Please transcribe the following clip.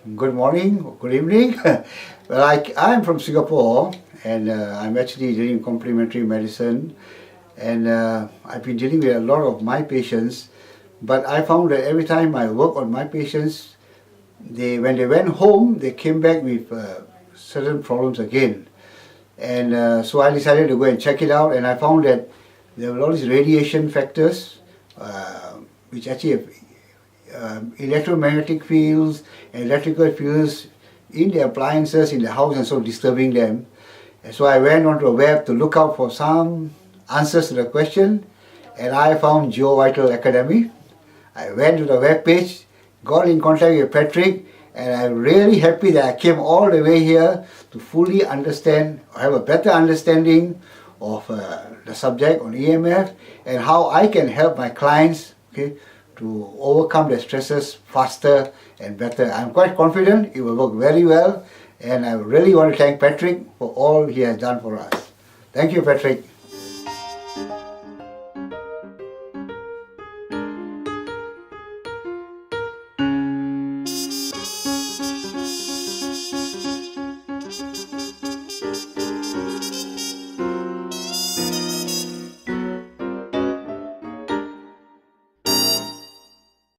good morning or good evening. Well, I'm from Singapore, and I'm actually doing complementary medicine, and I've been dealing with a lot of my patients, but I found that every time I work on my patients, when they went home, they came back with certain problems again. And so I decided to go and check it out, and I found that there were all these radiation factors, which actually have electromagnetic fields and electrical fields in the appliances in the house, and so disturbing them. And so I went onto the web to look out for some answers to the question, and I found Geopathic Academy. I went to the web page, got in contact with Patrick, and I'm really happy that I came all the way here to fully understand, have a better understanding of the subject on EMF and how I can help my clients, okay, to overcome their stresses faster and better. I'm quite confident it will work very well, and I really want to thank Patrick for all he has done for us. Thank you, Patrick.